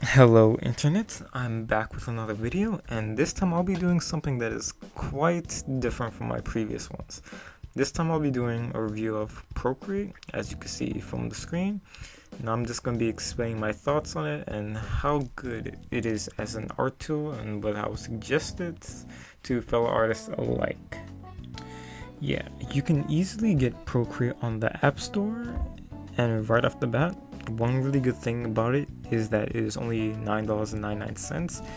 Hello Internet, I'm back with another video, and this time I'll be doing something that is quite different from my previous ones. This time I'll be doing a review of Procreate, as you can see from the screen, and I'm just going to be explaining my thoughts on it and how good it is as an art tool and what I would suggest it to fellow artists alike. Yeah, you can easily get Procreate on the App Store, and right off the bat, one really good thing about it is that it is only $9.99.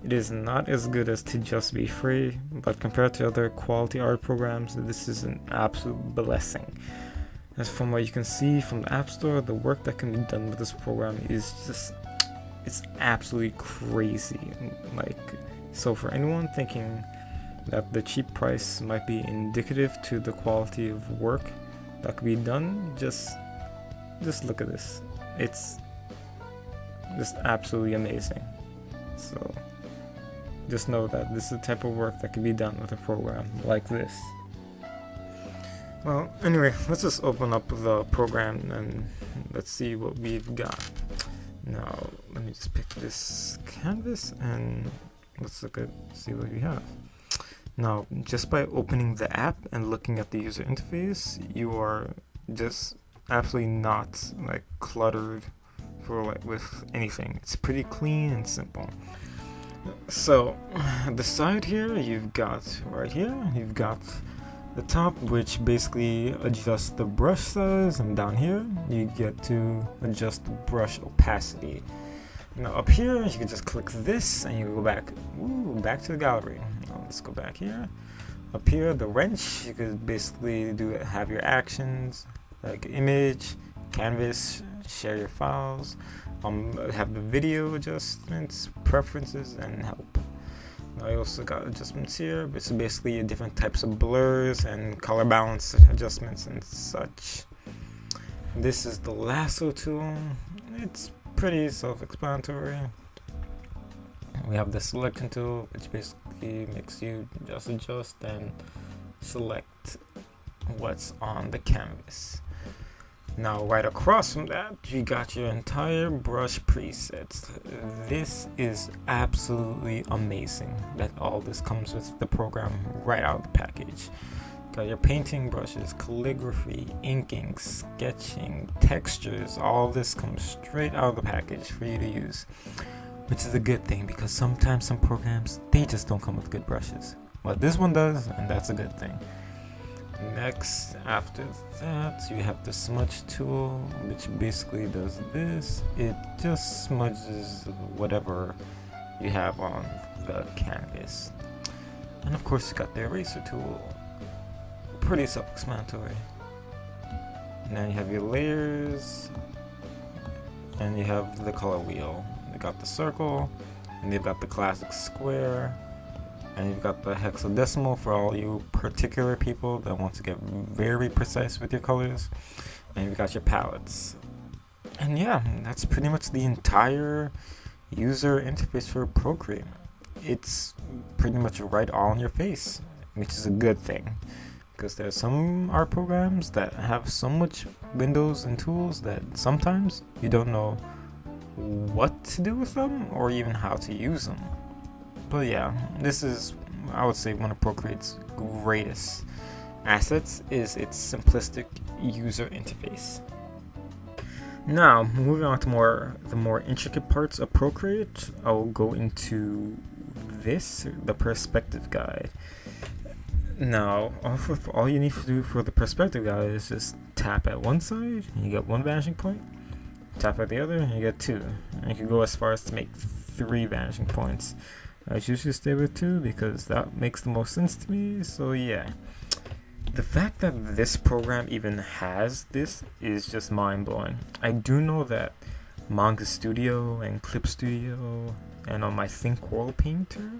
It is not as good as To Just Be Free, but compared to other quality art programs, this is an absolute blessing. As from what you can see from the App Store, the work that can be done with this program is it's absolutely crazy. So for anyone thinking that the cheap price might be indicative to the quality of work that could be done, just look at this. It's just absolutely amazing. So just know that this is the type of work that can be done with a program like this. Well, anyway, let's just open up the program and let's see what we've got. Now, let me just pick this canvas and let's see what we have. Now, just by opening the app and looking at the user interface, you are just absolutely not cluttered with anything. It's pretty clean and simple. So the side here, you've got the top, which basically adjusts the brush size, and down here you get to adjust the brush opacity. Now up here you can just click this and you go back to the gallery. Now, let's go back here. Up here, the wrench, you could basically have your actions like image, canvas, share your files, have the video adjustments, preferences, and help. I also got adjustments here, but it's basically different types of blurs and color balance adjustments and such. This is the lasso tool. It's pretty self-explanatory. We have the selection tool, which basically makes you just adjust and select what's on the canvas. Now right across from that, you got your entire brush presets. This is absolutely amazing that all this comes with the program right out of the package. Got your painting brushes, calligraphy, inking, sketching, textures, all this comes straight out of the package for you to use. Which is a good thing, because sometimes some programs, they just don't come with good brushes. But this one does, and that's a good thing. Next, after that, you have the smudge tool, which basically does this. It just smudges whatever you have on the canvas. And of course, you got the eraser tool. Pretty self-explanatory. And then you have your layers, and you have the color wheel. You got the circle, and you've got the classic square, and you've got the hexadecimal for all you particular people that want to get very precise with your colors, and you've got your palettes. And yeah, that's pretty much the entire user interface for Procreate. It's pretty much right all in your face, which is a good thing, because there's some art programs that have so much windows and tools that sometimes you don't know what to do with them or even how to use them. But yeah, this is, I would say, one of Procreate's greatest assets is its simplistic user interface. Now, moving on to the more intricate parts of Procreate, I'll go into the perspective guide. Now, all you need to do for the perspective guide is just tap at one side, and you get one vanishing point. Tap at the other, and you get two. And you can go as far as to make 3 vanishing points. I usually stay with 2 because that makes the most sense to me. So yeah, the fact that this program even has this is just mind-blowing. I do know that Manga Studio and Clip Studio and on my ThinkWorld Painter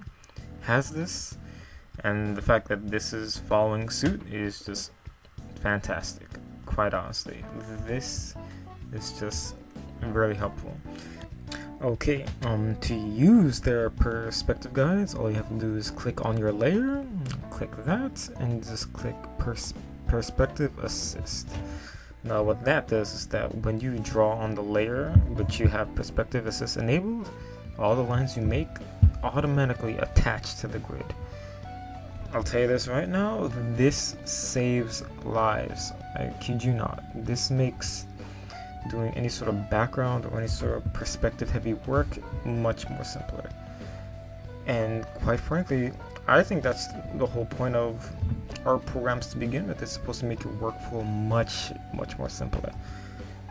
has this, and the fact that this is following suit is just fantastic. Quite honestly, this is just really helpful. Okay, to use their perspective guides, all you have to do is click on your layer, click that, and just click perspective assist. Now what that does is that when you draw on the layer but you have perspective assist enabled, all the lines you make automatically attach to the grid. I'll tell you this right now, this saves lives. I kid you not. This makes doing any sort of background or any sort of perspective heavy work much more simpler. And quite frankly, I think that's the whole point of our programs to begin with. It's supposed to make your workflow much more simpler.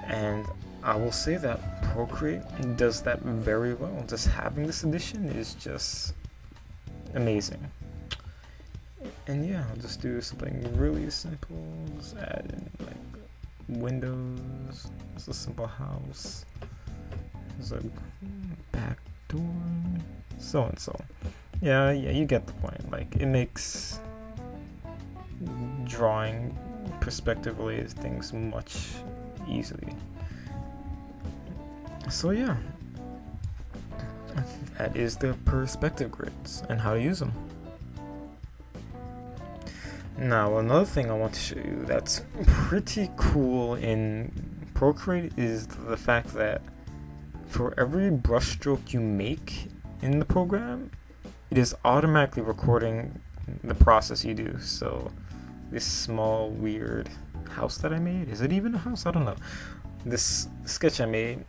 And I will say that Procreate does that very well. Just having this addition is just amazing. And yeah, I'll just do something really simple. Just add in like windows. It's a simple house. There's a back door. So and so. Yeah, you get the point. Like, it makes drawing perspective related things much easily. So yeah, that is the perspective grids and how to use them. Now, another thing I want to show you that's pretty cool in Procreate is the fact that for every brushstroke you make in the program, it is automatically recording the process you do. So this small weird house that I made, is it even a house? I don't know. This sketch I made,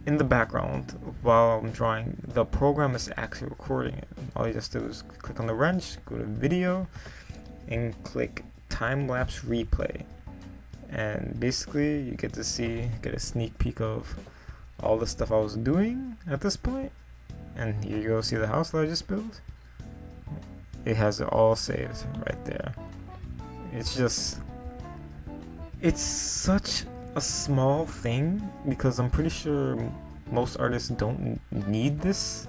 in the background while I'm drawing, the program is actually recording it. All you just do is click on the wrench, go to video, and click time-lapse replay. And basically you get to get a sneak peek of all the stuff I was doing at this point. And here you go, see the house that I just built? It has it all saved right there. It's such a small thing because I'm pretty sure most artists don't need this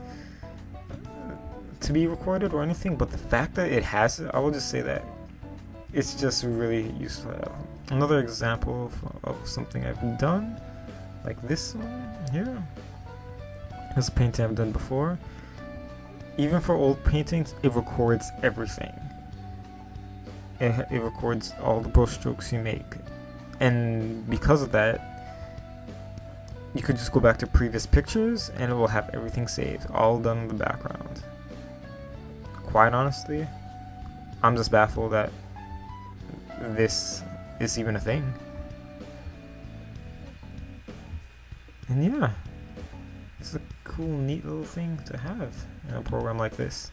to be recorded or anything, but the fact that it has it, I will just say that it's just really useful. Another example of something I've done, like this one here. This painting I've done before. Even for old paintings, it records everything. It records all the brush strokes you make. And because of that, you could just go back to previous pictures and it will have everything saved, all done in the background. Quite honestly, I'm just baffled that this is even a thing. And yeah, it's a cool, neat little thing to have in a program like this.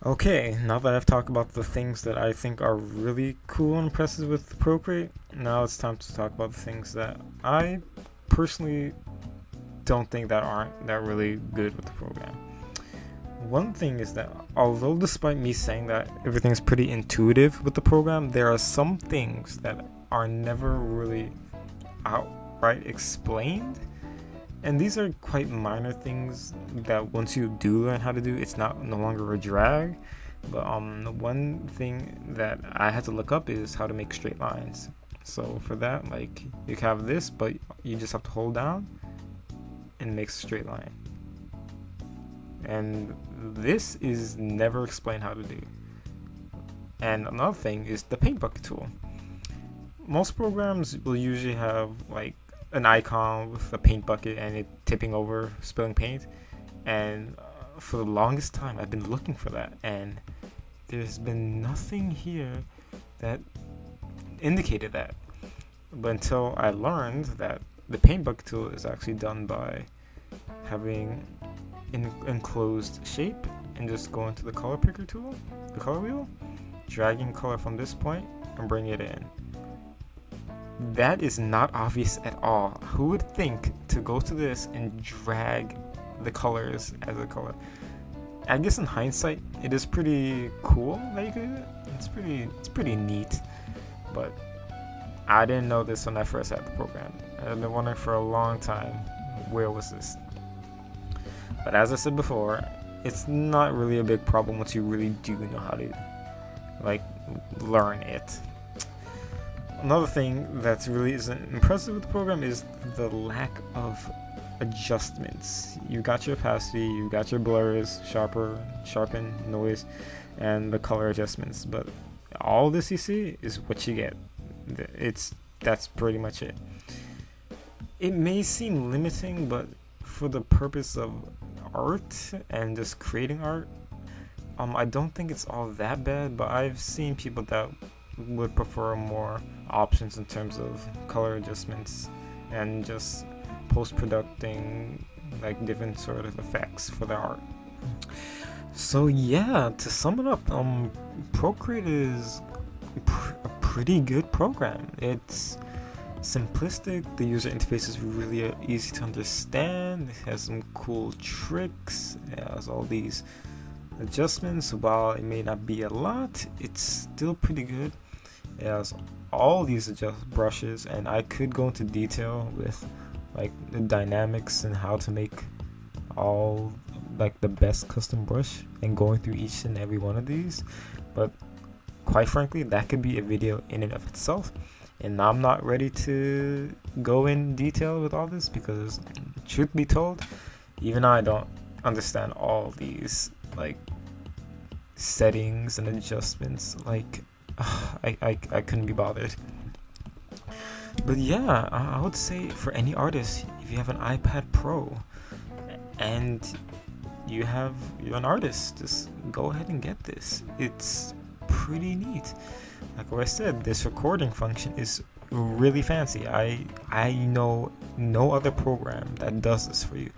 Okay, now that I've talked about the things that I think are really cool and impressive with Procreate, now it's time to talk about the things that I personally don't think that aren't that really good with the program. One thing is that although despite me saying that everything's pretty intuitive with the program, there are some things that are never really outright explained. And these are quite minor things that once you do learn how to do, it's no longer a drag. But one thing that I had to look up is how to make straight lines. So for that, like, you have this, but you just have to hold down and it makes a straight line. And this is never explained how to do. And another thing is the paint bucket tool. Most programs will usually have like an icon with a paint bucket and it tipping over, spilling paint. And for the longest time, I've been looking for that, and there's been nothing here that indicated that. But until I learned that the paint bucket tool is actually done by having an enclosed shape and just going to the color picker tool, the color wheel, dragging color from this point and bring it in. That is not obvious at all. Who would think to go to this and drag the colors as a color? I guess in hindsight, it is pretty cool that you could do it. It's pretty neat, but I didn't know this when I first had the program. I've been wondering for a long time, where was this? But as I said before, it's not really a big problem once you really do know how to, like, learn it. Another thing that really isn't impressive with the program is the lack of adjustments. You got your opacity, you got your blurs, sharpen, noise, and the color adjustments, but all this you see is what you get. That's pretty much it. It may seem limiting, but for the purpose of art and just creating art, I don't think it's all that bad. But I've seen people that would prefer more options in terms of color adjustments and just post-producing like different sort of effects for their art. So yeah, to sum it up, Procreate is a pretty good program. It's simplistic, the user interface is really easy to understand, it has some cool tricks, it has all these adjustments. While it may not be a lot, it's still pretty good. It has all these brushes, and I could go into detail with like the dynamics and how to make all like the best custom brush and going through each and every one of these, but quite frankly that could be a video in and of itself, and I'm not ready to go in detail with all this because truth be told, even I don't understand all these like settings and adjustments. Like I couldn't be bothered. But yeah, I would say for any artist, if you have an iPad Pro and you're an artist, just go ahead and get this. It's pretty neat. Like what I said, this recording function is really fancy. I know no other program that does this for you.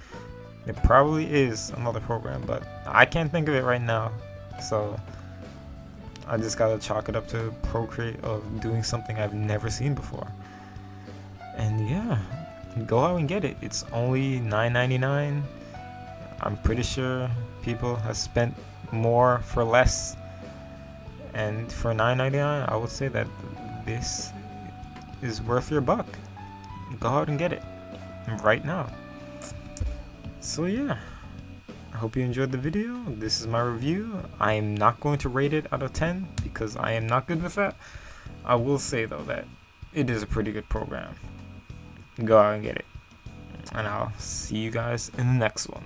There probably is another program, but I can't think of it right now. So I just gotta chalk it up to Procreate of doing something I've never seen before. And yeah, go out and get it. It's only $9.99. I'm pretty sure people have spent more for less, and for $9.99 I would say that this is worth your buck. Go out and get it right now. So yeah, I hope you enjoyed the video. This is my review. I am not going to rate it out of 10 because I am not good with that. I will say though that it is a pretty good program. Go out and get it, and I'll see you guys in the next one.